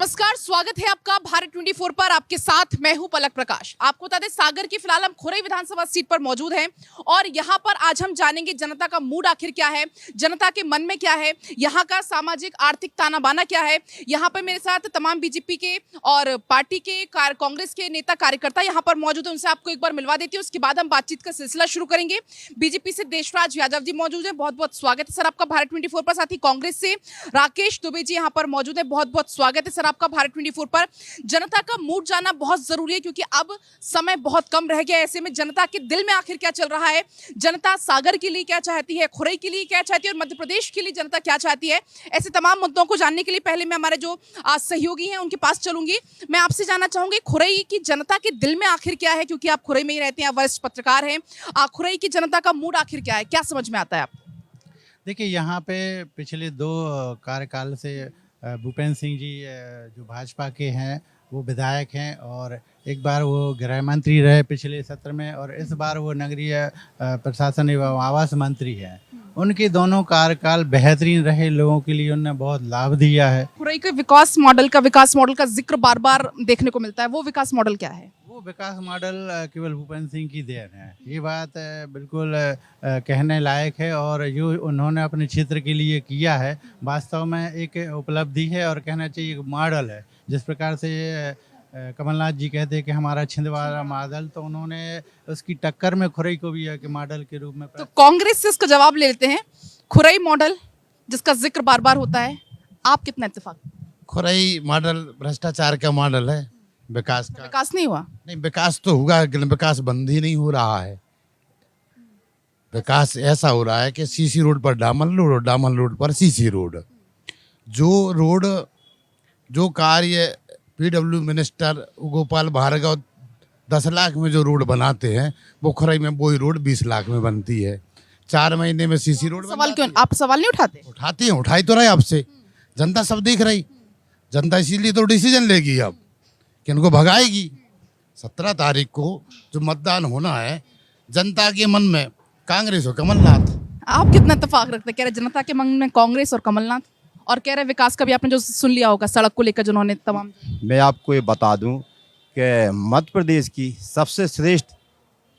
नमस्कार, स्वागत है आपका भारत 24 पर। आपके साथ मैं हूं पलक प्रकाश। आपको बता दें, सागर की फिलहाल हम खुरई विधानसभा सीट पर मौजूद हैं और यहां पर आज हम जानेंगे जनता का मूड आखिर क्या है, जनता के मन में क्या है, यहां का सामाजिक आर्थिक ताना बाना क्या है। यहां पर मेरे साथ तमाम बीजेपी के और पार्टी के कांग्रेस के नेता कार्यकर्ता यहां पर मौजूद है। उनसे आपको एक बार मिलवा देती हूँ, उसके बाद हम बातचीत का सिलसिला शुरू करेंगे। बीजेपी से देशराज यादव जी मौजूद है, बहुत बहुत स्वागत है सर आपका भारत 24 पर। साथ ही कांग्रेस से राकेश दुबे जी यहाँ पर मौजूद है, बहुत बहुत स्वागत है सर आपका भारत 24 पर। जनता का मूड जानना बहुत जरूरी है क्योंकि अब समय बहुत कम रह गया है। ऐसे में जनता के दिल में आखिर क्या चल रहा है, जनता सागर के लिए क्या चाहती है, खुरई के लिए क्या चाहती है और मध्य प्रदेश के लिए जनता क्या चाहती है, ऐसे तमाम मुद्दों को जानने के लिए पहले मैं हमारे जो सहयोगी हैं उनके पास चलूंगी। मैं आपसे जानना चाहूंगी खुरई की जनता के दिल में आखिर क्या है, क्योंकि आप खुरई में ही रहते हैं, आप वरिष्ठ पत्रकार हैं। खुरई की जनता का मूड आखिर क्या है, क्या समझ में आता है आप? देखिए, यहाँ पे पिछले 2 कार्यकाल से भूपेंद्र सिंह जी जो भाजपा के हैं वो विधायक हैं और एक बार वो गृह मंत्री रहे पिछले सत्र में और इस बार वो नगरीय प्रशासन एवं आवास मंत्री हैं। उनके दोनों कार्यकाल बेहतरीन रहे, लोगों के लिए उन्होंने बहुत लाभ दिया है। खुरई के विकास मॉडल का जिक्र बार बार देखने को मिलता है, वो विकास मॉडल क्या है? वो विकास मॉडल केवल भूपेंद्र सिंह की देन है, ये बात बिल्कुल कहने लायक है और जो उन्होंने अपने क्षेत्र के लिए किया है वास्तव में एक उपलब्धि है और कहना चाहिए एक मॉडल है। जिस प्रकार से कमलनाथ जी कहते हैं कि हमारा छिंदवाड़ा मॉडल, तो उन्होंने उसकी टक्कर में खुरई को भी एक मॉडल के रूप में। तो कांग्रेस से इसका जवाब ले लेते हैं, खुरई मॉडल जिसका जिक्र बार बार होता है, आप कितना इत्तेफाक? खुरई मॉडल भ्रष्टाचार का मॉडल है, विकास का विकास नहीं हुआ। नहीं, विकास तो होगा लेकिन विकास बंद ही नहीं हो रहा है। विकास ऐसा हो रहा है कि सीसी रोड पर डामर रोड और डामर रोड पर सीसी रोड। जो कार्य पीडब्ल्यू मिनिस्टर गोपाल भार्गव 10 लाख में जो रोड बनाते हैं वो खुरई में वही रोड 20 लाख में बनती है। 4 महीने में सीसी रोड सवाल क्यों आप सवाल नहीं उठाते? उठाती हैं, उठाई तो रहे आपसे, जनता सब देख रही। जनता इसीलिए तो डिसीजन लेगी अब कि इनको भगाएगी। 17 तारीख को जो मतदान होना है, जनता के मन में कांग्रेस और कमलनाथ। आप कितना इत्तेफाक रखते हैं? कह रहे जनता के मन में कांग्रेस और कमलनाथ, और कह रहे विकास का भी आपने जो सुन लिया होगा सड़क को लेकर जिन्होंने तमाम। मैं आपको ये बता दूं कि मध्य प्रदेश की सबसे श्रेष्ठ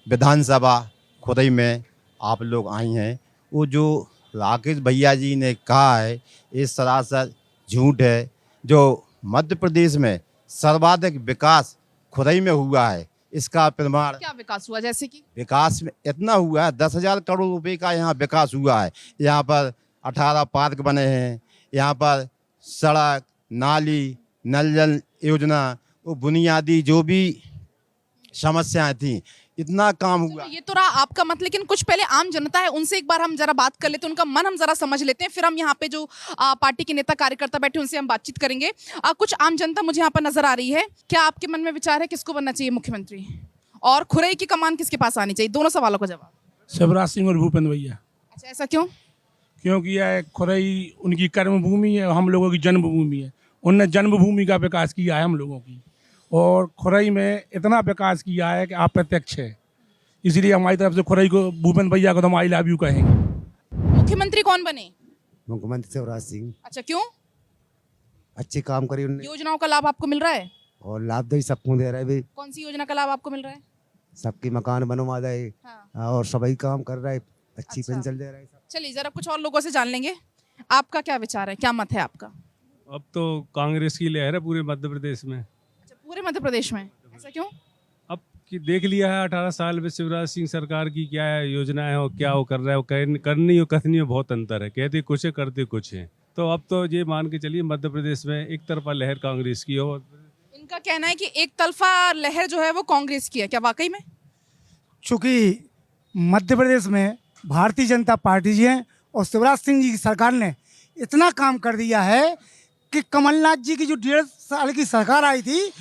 विधानसभा खुरई में आप लोग आई हैं। वो जो राकेश भैया जी ने कहा है ये सरासर झूठ है। जो मध्य प्रदेश में सर्वाधिक विकास खुरई में हुआ है, इसका प्रमाण। क्या विकास हुआ? जैसे कि विकास में इतना हुआ है, 10,000 करोड़ रुपए का यहाँ विकास हुआ है। यहाँ पर 18 पार्क बने हैं, यहाँ पर सड़क, नाली, नल जल योजना, वो बुनियादी जो भी समस्याएं थी, इतना काम हुआ। ये तो रहा आपका मत, लेकिन कुछ पहले आम जनता है उनसे एक बार हम जरा बात कर लेते हैं, उनका मन हम जरा समझ लेते हैं, फिर हम यहाँ पे जो पार्टी के नेता कार्यकर्ता बैठे उनसे हम बातचीत करेंगे। कुछ आम जनता मुझे यहाँ पर नजर आ रही है। क्या आपके मन में विचार है किसको बनना चाहिए मुख्यमंत्री, और खुरई की कमान किसके पास आनी चाहिए? दोनों सवालों का जवाब। शिवराज सिंह और भूपेंद्र भैया। अच्छा, ऐसा क्यों? क्योंकि यह खुरई उनकी कर्मभूमि है, हम लोगों की जन्मभूमि है। उनने जन्मभूमि का विकास किया है हम लोगों की, और खुरई में इतना विकास किया है कि अप्रत्यक्ष है। इसलिए हमारी तरफ से खुरई को, भूपेंद्र भैया को तो हम आई लव यू कहेंगे। मुख्यमंत्री कौन बने? मुख्यमंत्री शिवराज सिंह। अच्छा, क्यों? अच्छे काम करे उन्होंने योजनाओं का लाभ आपको मिल रहा है? और लाभदायी सबको दे रहे। कौन सी योजना का लाभ आपको मिल रहा है? सबके मकान बनवा रहे और सभी काम कर रहे, अच्छी अच्छा। पेंशन दे रहे। चलिए जरा कुछ और लोगों से जान लेंगे, आपका क्या विचार है, क्या मत है आपका? अब तो कांग्रेस की लहर है पूरे मध्य प्रदेश में। अच्छा, पूरे मध्य प्रदेश में, ऐसा क्यों? अब कि देख लिया है 18 साल में शिवराज सिंह सरकार की क्या है योजना है और क्या वो कर रहा है, वो करनी और कथनी में बहुत अंतर है। कहते कुछ है, करते कुछ है। तो अब तो ये मान के चलिए मध्य प्रदेश में एक तरफा लहर कांग्रेस की हो। इनका कहना है कि एक तरफा लहर जो है वो कांग्रेस की है, क्या वाकई में? चूँकि मध्य प्रदेश में भारतीय जनता पार्टी जी हैं और शिवराज सिंह जी की सरकार ने इतना काम कर दिया है कि कमलनाथ जी की जो 1.5 साल की सरकार आई थी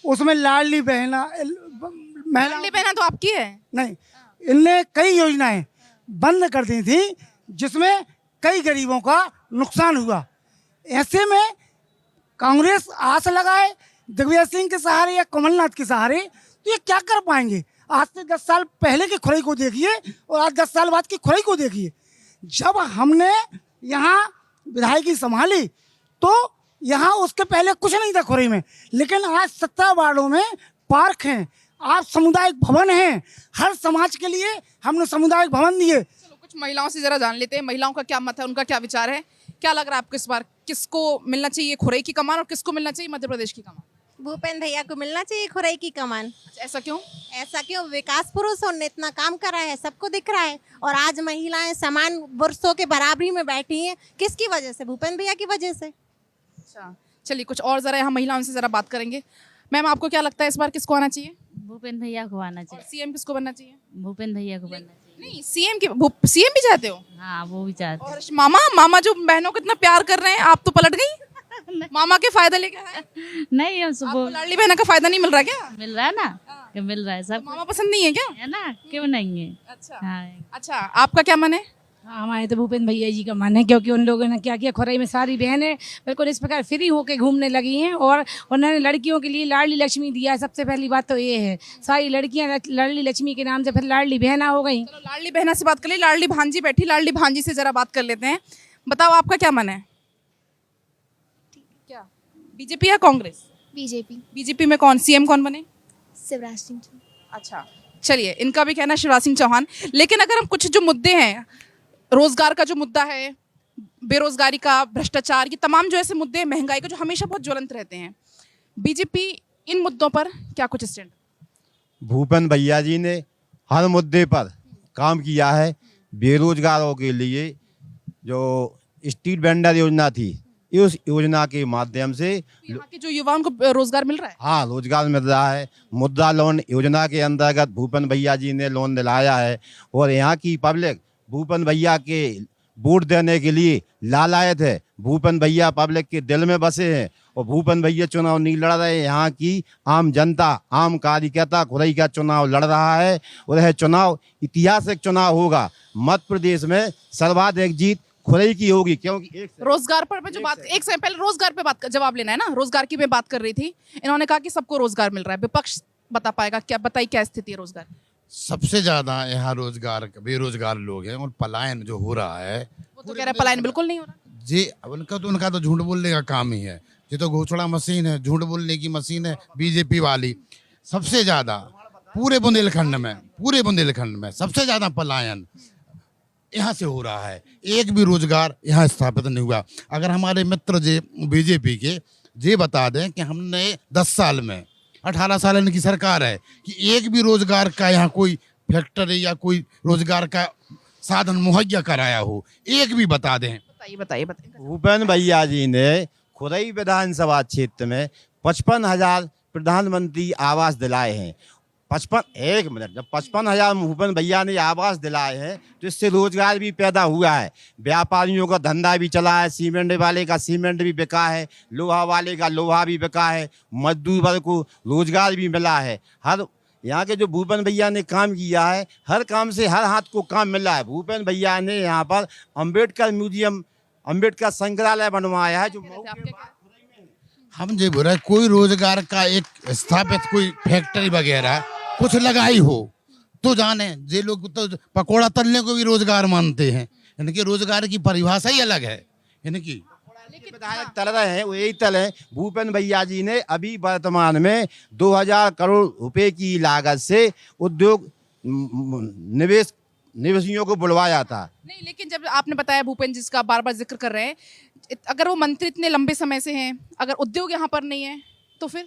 उसमें लाडली बहना लाडली बहना तो आपकी है नहीं, इनने कई योजनाएं बंद कर दी थी जिसमें कई गरीबों का नुकसान हुआ। ऐसे में कांग्रेस आस लगाए दिग्विजय सिंह के सहारे या कमलनाथ के सहारे, तो ये क्या कर पाएंगे? आज से 10 साल पहले की खुरई को देखिए और आज 10 साल बाद की खुरई को देखिए। जब हमने यहाँ विधायकी संभाली तो यहाँ उसके पहले कुछ नहीं था खुरई में, लेकिन आज 17 वार्डों में पार्क हैं, आज सामुदायिक भवन हैं। हर समाज के लिए हमने सामुदायिक भवन दिए। चलो कुछ महिलाओं से जरा जान लेते हैं, महिलाओं का क्या मत है, उनका क्या विचार है। क्या लग रहा है आपको इस बार किसको मिलना चाहिए खुरई की कमान और किसको मिलना चाहिए मध्य प्रदेश की कमान? भूपेंद्र भैया को मिलना चाहिए खुरई की कमान। ऐसा क्यों? ऐसा क्यों? विकास पुरुष है, उन्होंने इतना काम करा है, सबको दिख रहा है। और आज महिलाएं समान पुरुषों के बराबरी में बैठी हैं, किसकी वजह से? भूपेंद्र भैया की वजह से। अच्छा चलिए कुछ और जरा यहाँ महिलाओं से जरा बात करेंगे। मैम आपको क्या लगता है इस बार किसको आना चाहिए? भूपेंद्र भैया को आना और चाहिए। सीएम किसको बनना चाहिए? भूपेंद्र भैया को बनना चाहिए। नहीं सीएम भी चाहते हो? हाँ वो भी चाहते और मामा जो बहनों को इतना प्यार कर रहे हैं, आप तो पलट गई। मामा के फायदा लेके आए। नहीं, हम आपको सुबह लाडली बहना का फायदा नहीं मिल रहा क्या? मिल रहा है ना, कि मिल रहा है तो सब मामा पसंद नहीं है क्या? है ना, क्यों नहीं है। अच्छा हाँ अच्छा आपका क्या मन है? हमारे तो भूपेंद्र भैया जी का मन है, क्योंकि उन लोगों ने क्या किया, खुरई में सारी बहनें बिल्कुल इस प्रकार फ्री होके घूमने लगी हैं और उन्होंने लड़कियों के लिए लाडली लक्ष्मी दिया है। सबसे पहली बात तो ये है, सारी लड़कियां लाडली लक्ष्मी के नाम से फिर लाडली बहना हो गई। चलो लाडली बहना से बात कर ले, लाडली भांजी बैठी, लाडली भांजी से जरा बात कर लेते हैं। बताओ आपका क्या मन है? क्या बीजेपी या कांग्रेस? बीजेपी। बीजेपी में कौन सीएम कौन बने? शिवराज सिंह चौहान। अच्छा चलिए इनका भी कहना है शिवराज सिंह चौहान। लेकिन अगर हम कुछ जो मुद्दे हैं, रोजगार का जो मुद्दा है, बेरोजगारी का, भ्रष्टाचार, ये तमाम जो ऐसे मुद्दे हैं, महंगाई का, जो हमेशा बहुत ज्वलंत रहते हैं, बीजेपी इन मुद्दों पर क्या कुछ स्टैंड? भूपेंद्र भैया जी ने हर मुद्दे पर काम किया है। बेरोजगारों के लिए जो स्ट्रीट वेंडर योजना थी, इस योजना के माध्यम से यहाँ के जो युवाओं को रोजगार मिल रहा है। हाँ रोजगार मिल रहा है। मुद्रा लोन योजना के अंतर्गत भूपेंद्र भैया जी ने लोन दिलाया है और यहाँ की पब्लिक भूपेंद्र भैया के वोट देने के लिए लालायत है। भूपेंद्र भैया पब्लिक के दिल में बसे हैं और भूपेंद्र भैया चुनाव नहीं लड़ रहे, यहाँ की आम जनता, आम कार्यकर्ता खुरई का चुनाव लड़ रहा है और यह चुनाव ऐतिहासिक चुनाव होगा। मध्य प्रदेश में सर्वाधिक जीत खुरई की होगी, क्योंकि रोजगार पर मैं जो बात, एक सेकंड पहले रोजगार पे बात जवाब लेना है ना, रोजगार की मैं बात कर रही थी। इन्होंने कहा कि सबको रोजगार मिल रहा है, विपक्ष बता पाएगा क्या? बताइए क्या स्थिति है रोजगार? सबसे ज्यादा यहाँ रोजगार बेरोजगार लोग हैं और पलायन जो हो रहा है, वो तो कह रहे हैं पलायन बिल्कुल नहीं हो रहा जी। उनका तो झूठ बोलने का काम ही है। ये तो घोषणा मशीन है, झूठ बोलने की मशीन है बीजेपी वाली। सबसे ज्यादा पूरे बुंदेलखंड में सबसे ज्यादा पलायन यहाँ से हो रहा है। एक भी रोजगार यहाँ स्थापित नहीं हुआ। अगर हमारे मित्र जे बीजेपी के ये बता दें कि हमने 10 साल में 18 साल इनकी सरकार है कि एक भी रोजगार का यहाँ कोई फैक्ट्री या कोई रोजगार का साधन मुहैया कराया हो, एक भी बता दें। बताइए। भूपेंद्र भैया जी ने खुरई विधानसभा क्षेत्र में 55,000 प्रधानमंत्री आवास दिलाए हैं। 55,000 भूपेंद्र भैया ने आवास दिलाए हैं, तो इससे रोजगार भी पैदा हुआ है। व्यापारियों का धंधा भी चला है, सीमेंट वाले का सीमेंट भी बिका है, लोहा वाले का लोहा भी बिका है, मजदूर वर्ग को रोजगार भी मिला है। हर यहाँ के जो भूपेंद्र भैया ने काम किया है, हर काम से हर हाथ को काम मिला है। भूपेंद्र भैया ने यहाँ पर अम्बेडकर म्यूजियम, अम्बेडकर संग्रहालय बनवाया है। जो हम जो बोल रहे कोई रोजगार का एक स्थापित कोई फैक्ट्री वगैरह कुछ लगाई हो तो जाने। जे लोग तो पकोड़ा तलने को भी रोजगार मानते हैं। इनके रोजगार की परिभाषा ही अलग है इनकी। विधायक तल रहे हैं वो यही तल है। भूपेंद्र भैया जी ने अभी वर्तमान में 2000 करोड़ रुपए की लागत से उद्योग निवेशियों को बुलवाया था। नहीं लेकिन जब आपने बताया भूपेंद्र जी का बार बार जिक्र कर रहे हैं, अगर वो मंत्री इतने लंबे समय से हैं, अगर उद्योग यहाँ पर नहीं है तो फिर?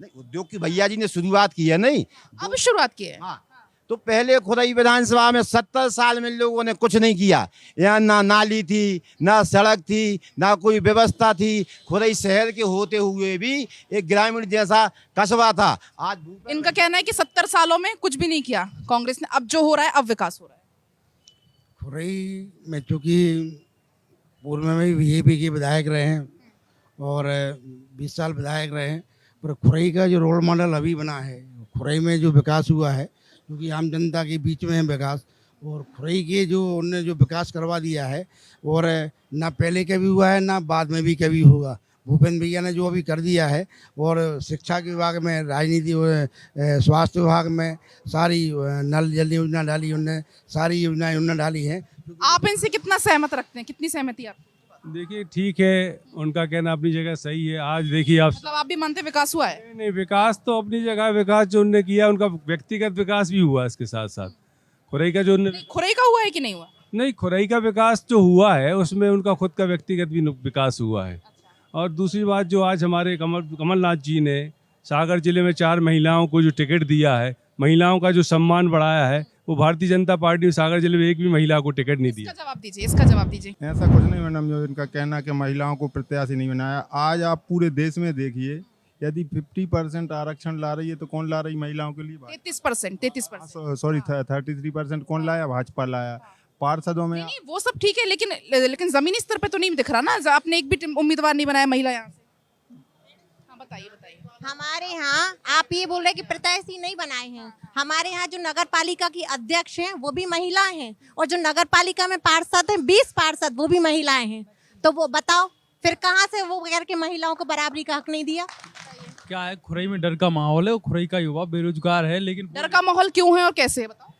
नहीं, उद्योग की भैया जी ने शुरुआत की है। नहीं अब शुरुआत की है। हाँ, तो पहले खुरई विधानसभा में 70 साल में लोगों ने कुछ नहीं किया। यहाँ ना नाली थी, ना सड़क थी, ना कोई व्यवस्था थी। खुरई शहर के होते हुए भी एक ग्रामीण जैसा कस्बा था। आज इनका कहना है कि 70 सालों में कुछ भी नहीं किया कांग्रेस ने, अब जो हो रहा है अब विकास हो रहा है। खुरई में चूँकि पूर्व में भी बीजेपी के विधायक रहे हैं और 20 साल विधायक रहे हैं, पर खुरई का जो रोल मॉडल अभी बना है, खुरई में जो विकास हुआ है, क्योंकि आम जनता के बीच में है विकास, और खुरई के जो उन्होंने जो विकास करवा दिया है, और ना पहले कभी हुआ है ना बाद में भी कभी होगा। भूपेंद्र भैया ने जो अभी कर दिया है, और शिक्षा के विभाग में, राजनीति, स्वास्थ्य विभाग में सारी नल जल योजना डाली उन्होंने, सारी योजनाएं उन्होंने डाली हैं। आप इनसे कितना सहमत रखते हैं, कितनी सहमति आपकी? देखिए ठीक है, उनका कहना अपनी जगह सही है। आज देखिए आप, मतलब आप भी मानते हैं विकास हुआ है? नहीं विकास तो अपनी जगह, विकास जो उन्होंने किया उनका व्यक्तिगत विकास भी हुआ इसके साथ साथ। खुरई का जो खुरई का हुआ है कि नहीं हुआ? नहीं, खुरई का विकास जो हुआ है उसमें उनका खुद का व्यक्तिगत भी विकास हुआ है। और दूसरी बात, जो आज हमारे कमलनाथ जी ने सागर जिले में 4 महिलाओं को जो टिकट दिया है, महिलाओं का जो सम्मान बढ़ाया है, वो भारतीय जनता पार्टी ने सागर जिले में एक भी महिला को टिकट नहीं दिया। इसका जवाब दीजिए, इसका जवाब दीजिए। ऐसा कुछ नहीं मैडम, जो इनका कहना कि महिलाओं को प्रत्याशी नहीं बनाया। आज आप पूरे देश में देखिए, यदि 50% आरक्षण ला रही है तो कौन ला रही महिलाओं के लिए? 33%। सॉरी 33% कौन लाया? भाजपा लाया। पार्षदों में नहीं, वो सब ठीक है, लेकिन जमीनी स्तर पे तो नहीं दिख रहा ना। आपने एक भी उम्मीदवार नहीं बनाया महिला यहाँ से। हाँ बताइए। हमारे यहाँ आप ये बोल रहे हैं कि प्रत्याशी नहीं बनाए हैं। हमारे यहाँ जो नगर पालिका की अध्यक्ष हैं वो भी महिलाएं हैं, और जो नगर पालिका में पार्षद हैं 20 पार्षद वो भी महिलाएं हैं। तो वो बताओ फिर कहाँ से वो करके महिलाओं को बराबरी का हक नहीं दिया? क्या है, खुरई में डर का माहौल है। वो खुरई का युवा बेरोजगार है, लेकिन डर का माहौल क्यों है और कैसे है बताओ?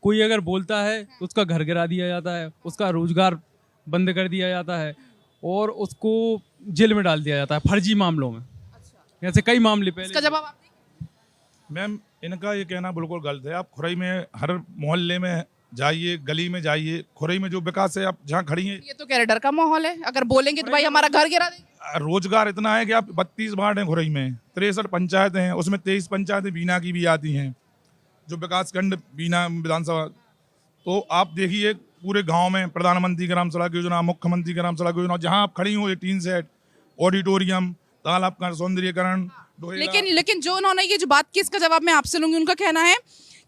कोई अगर बोलता है तो उसका घर गिरा दिया जाता है, उसका रोजगार बंद कर दिया जाता है और उसको जेल में डाल दिया जाता है फर्जी मामलों में। ऐसे कई मामले पहले। इसका जवाब आप दें। मैम, इनका ये कहना बिल्कुल गलत है। आप खुरई में हर मोहल्ले में जाइए, गली में जाइए, खुरई में जो विकास है, आप जहाँ खड़ी हैं, ये तो कह रहे डर का माहौल है। अगर बोलेंगे तो भाई हमारा घर गिरा देंगे। रोजगार इतना है कि आप 32 वार्ड हैं खुरई में, 63 पंचायतें हैं, उसमें 23 पंचायतें बीना की भी आती हैं, जो विकास खंड बीना विधानसभा। तो आप देखिए पूरे गांव में प्रधानमंत्री ग्राम सड़क योजना, मुख्यमंत्री ग्राम सड़क योजना, जहां आप खड़ी हो, एक टीन सेट, ऑडिटोरियम, तालाब का सौंदर्यीकरण। लेकिन जो उन्होंने ये जो बात की, इसका जवाब मैं आपसे लूंगी। उनका कहना है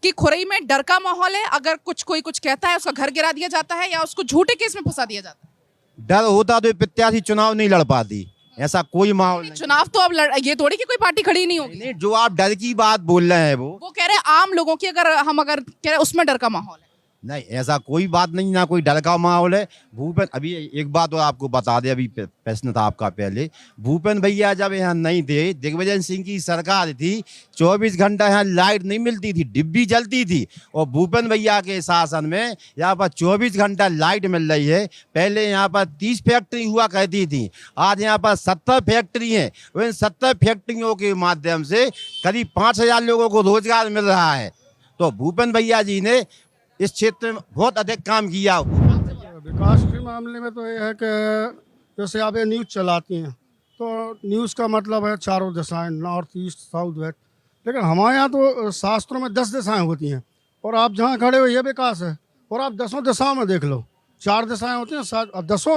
कि खुरई में डर का माहौल है। अगर कोई कुछ कहता है उसका घर गिरा दिया जाता है या उसको झूठे केस में फंसा दिया जाता है। डर होता तो प्रत्याशी चुनाव नहीं लड़ पाती। ऐसा कोई माहौल नहीं। चुनाव तो अब ये थोड़ी कि कोई पार्टी खड़ी नहीं होगी। नहीं, जो आप डर की बात बोल रहे हैं वो कह रहे हैं आम लोगों की, अगर कह रहे हैं उसमें डर का माहौल है। नहीं, ऐसा कोई बात नहीं, ना कोई डर का माहौल है। भूपेन, अभी एक बात और आपको बता दे, अभी प्रश्न था आपका पहले, भूपेन भैया जब यहाँ नहीं थे, दिग्विजय सिंह की सरकार थी, 24 घंटा यहाँ लाइट नहीं मिलती थी, डिब्बी जलती थी। और भूपेन भैया के शासन में यहाँ पर 24 घंटा लाइट मिल रही है। पहले यहाँ पर 30 फैक्ट्री हुआ करती थी, आज यहाँ पर 70 फैक्ट्री हैं। इन 70 फैक्ट्रियों के माध्यम से करीब 5000 लोगों को रोजगार मिल रहा है। तो भूपेन भैया जी ने इस क्षेत्र में बहुत अधिक काम किया। विकास के मामले में तो ये है कि जैसे आप ये न्यूज़ चलाती हैं तो न्यूज़ का मतलब है चारों दिशाएं, नॉर्थ ईस्ट साउथ वेस्ट, लेकिन हमारे यहाँ तो शास्त्रों में 10 दिशाएं होती हैं, और आप जहाँ खड़े हो ये विकास है। और आप 10 दिशाओं में देख लो, 4 दिशाएं होती हैं, 10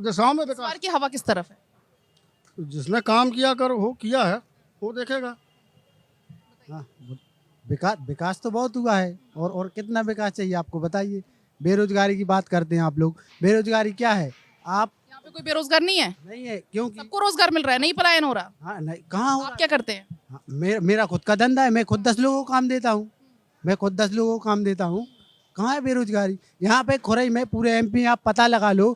दिशाओं में विकास की हवा किस तरफ है? जिसने काम किया है वो देखेगा। हाँ, विकास तो बहुत हुआ है, और कितना विकास चाहिए आपको बताइए। बेरोजगारी की बात करते हैं आप लोग, बेरोजगारी क्या है? आप यहाँ पे कोई बेरोजगार नहीं है? नहीं है, क्योंकि सबको रोजगार मिल रहा है, नहीं पलायन हो रहा। हाँ, नहीं, कहाँ हो? आप क्या करते हैं? हाँ, मेरा खुद का धंधा है, मैं खुद 10 लोगों को काम देता हूँ, कहाँ है बेरोजगारी? यहाँ पे खुरई में पूरे MP आप पता लगा लो,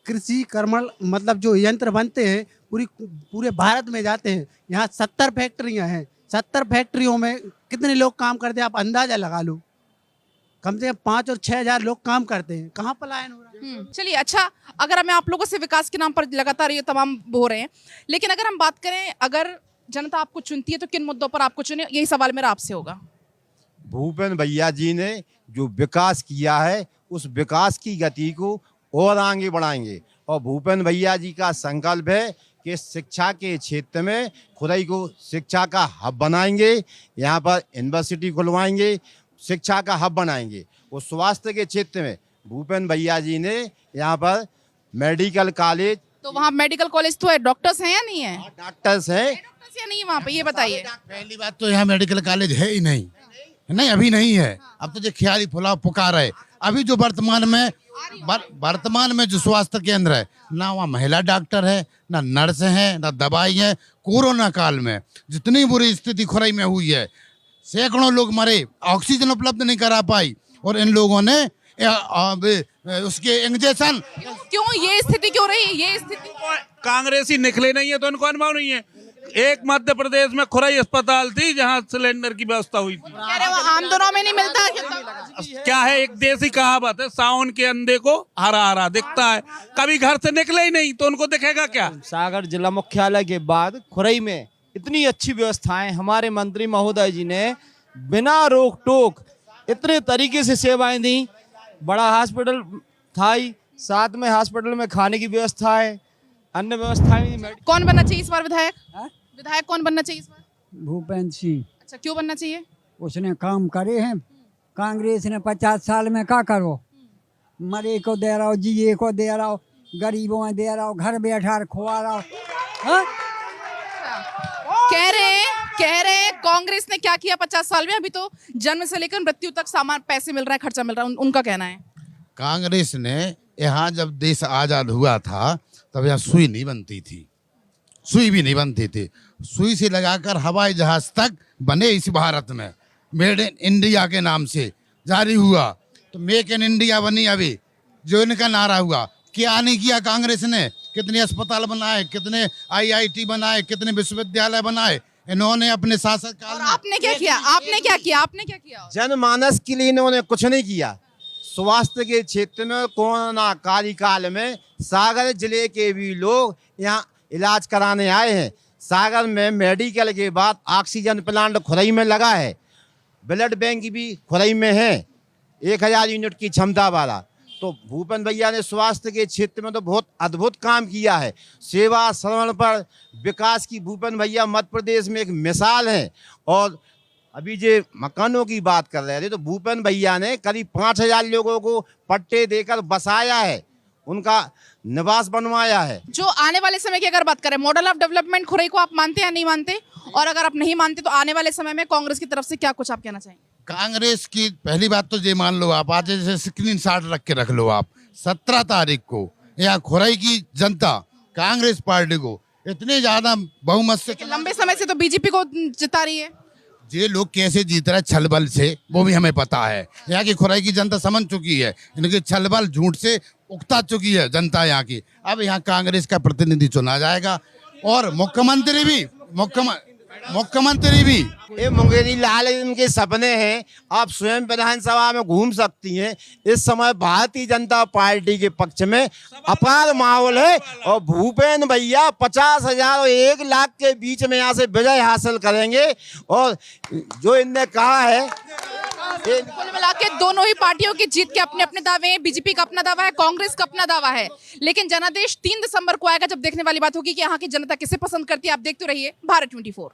कृषि कर्मल मतलब जो यंत्र बनते हैं पूरे भारत में जाते हैं। यहाँ 70 फैक्ट्रियाँ हैं, 70 फैक्ट्रियों में कितने लोग काम करते हैं आप अंदाजा लगा लो। कम से कम 5 और 6 हजार लोग काम करते हैं, कहाँ पलायन हो रहा है? चलिए, अच्छा, अगर मैं आप लोगों से विकास के नाम पर लगातार ये तमाम हो रहे हैं, लेकिन अगर हम बात करें, अगर जनता आपको चुनती है तो किन मुद्दों पर आपको चुने, यही सवाल मेरा आपसे होगा। भूपेन भैया जी ने जो विकास किया है, उस विकास की गति को और आगे बढ़ाएंगे। और भूपेन भैया जी का संकल्प है कि शिक्षा के क्षेत्र में खुरई को शिक्षा का हब बनाएंगे, यहाँ पर यूनिवर्सिटी खुलवाएंगे, शिक्षा का हब बनाएंगे। और स्वास्थ्य के क्षेत्र में भूपेन भैया जी ने यहाँ पर मेडिकल कॉलेज, तो वहाँ मेडिकल कॉलेज तो है, डॉक्टर्स हैं या नहीं है? डॉक्टर्स हैं या नहीं वहाँ पे, ये बताइए। पहली बात तो यहाँ मेडिकल कॉलेज है ही नहीं, अभी नहीं है। अब तो जो ख्याली फुलाव पुकार है। अभी जो वर्तमान में जो स्वास्थ्य केंद्र है, ना वहाँ महिला डॉक्टर है, ना नर्स है, ना दवाई है। कोरोना काल में जितनी बुरी स्थिति खुरई में हुई है, सैकड़ों लोग मरे, ऑक्सीजन उपलब्ध नहीं करा पाई, और इन लोगों ने उसके इंजेक्शन। क्यों ये स्थिति क्यों रही? ये स्थिति कांग्रेसी निकले नहीं है तो उनको अनुभव नहीं है। एक मध्य प्रदेश में खुरई अस्पताल थी जहां सिलेंडर की व्यवस्था हुई थी। कह रहे वो आम दिनों में नहीं मिलता क्या है, एक देसी कहावत है, सावन के अंधे को हरा हरा दिखता है। कभी घर से निकले ही नहीं तो उनको दिखेगा क्या। सागर जिला मुख्यालय के बाद खुरई में इतनी अच्छी व्यवस्थाएं हमारे मंत्री महोदय जी ने बिना रोक टोक इतने तरीके से सेवाएं दी। बड़ा हॉस्पिटल था ही, साथ में हॉस्पिटल में खाने की व्यवस्था है, अन्य व्यवस्थाएं। कौन बनना चाहिए इस बार विधायक? विधायक कौन बनना चाहिए इस बार? भूपेंद्र सिंह। अच्छा, क्यों बनना चाहिए? उसने काम करे हैं। कांग्रेस ने 50 साल में क्या करो, मरे को दे रहा हो, जिए को दे रहा हो, गरीबों में दे रहा हो, घर बैठा खुआ रहा हो। हाँ? कह रहे हैं कांग्रेस ने क्या किया 50 साल में? अभी तो जन्म से लेकर मृत्यु तक सामान पैसे मिल रहा है, खर्चा मिल रहा है, उनका कहना है। कांग्रेस ने यहाँ जब देश आज़ाद हुआ था तब यहाँ सुई नहीं बनती थी, सुई भी नहीं बनती थी। सुई से लगाकर हवाई जहाज तक बने इस भारत में, मेड इन इंडिया के नाम से जारी हुआ। तो मेक इन इंडिया बनी अभी, जो इनका नारा हुआ। क्या नहीं किया कांग्रेस ने? कितने अस्पताल बनाए, कितने IIT बनाए, कितने विश्वविद्यालय बनाए इन्होंने अपने शासक काल में। आपने क्या किया? आपने क्या किया? आपने क्या किया? जनमानस के लिए इन्होंने कुछ नहीं किया। स्वास्थ्य के क्षेत्र में कोरोना कार्यकाल में सागर जिले के भी लोग यहाँ इलाज कराने आए हैं। सागर में मेडिकल के बाद ऑक्सीजन प्लांट खुरई में लगा है, ब्लड बैंक भी खुरई में है, 1000 यूनिट की क्षमता वाला। तो भूपेंद्र भैया ने स्वास्थ्य के क्षेत्र में तो बहुत अद्भुत काम किया है। सेवा श्रवण पर विकास की भूपेंद्र भैया मध्य प्रदेश में एक मिसाल है। और अभी जो मकानों की बात कर रहे थे तो भूपेंद्र भैया ने करीब 5000 लोगों को पट्टे देकर बसाया है, उनका निवास बनवाया है। जो आने वाले समय की अगर बात करें, मॉडल ऑफ डेवलपमेंट खुरई को आप मानते हैं या नहीं मानते? और अगर आप नहीं मानते तो आने वाले समय में कांग्रेस की तरफ से क्या कुछ आप कहना चाहेंगे? कांग्रेस की पहली बात तो ये मान लो आप, आज जैसे स्क्रीनशॉट रख लो आप, 17 तारीख को यहाँ खुरई की जनता कांग्रेस पार्टी को इतने ज्यादा बहुमत से, लंबे समय से तो बीजेपी को जिता रही है। ये लोग कैसे जीत रहे छल बल से वो भी हमें पता है। यहाँ की खुरई की जनता समझ चुकी है, इनके छल बल झूठ से उकता चुकी है जनता यहाँ की। अब यहाँ कांग्रेस का प्रतिनिधि चुना जाएगा और मुख्यमंत्री भी ये मुंगेरी लाल इनके सपने हैं। आप स्वयं विधानसभा में घूम सकती हैं। इस समय भारतीय जनता पार्टी के पक्ष में अपार माहौल है और भूपेंद्र भैया 50,000 और 1 लाख के बीच में यहाँ से विजय हासिल करेंगे। और जो इनने कहा है, कुल मिला के दोनों ही पार्टियों की जीत के अपने अपने दावे हैं। बीजेपी का अपना दावा है, कांग्रेस का अपना दावा है, लेकिन जनादेश 3 दिसंबर को आएगा, जब देखने वाली बात होगी कि यहाँ की जनता किसे पसंद करती है। आप देखते रहिए भारत 24।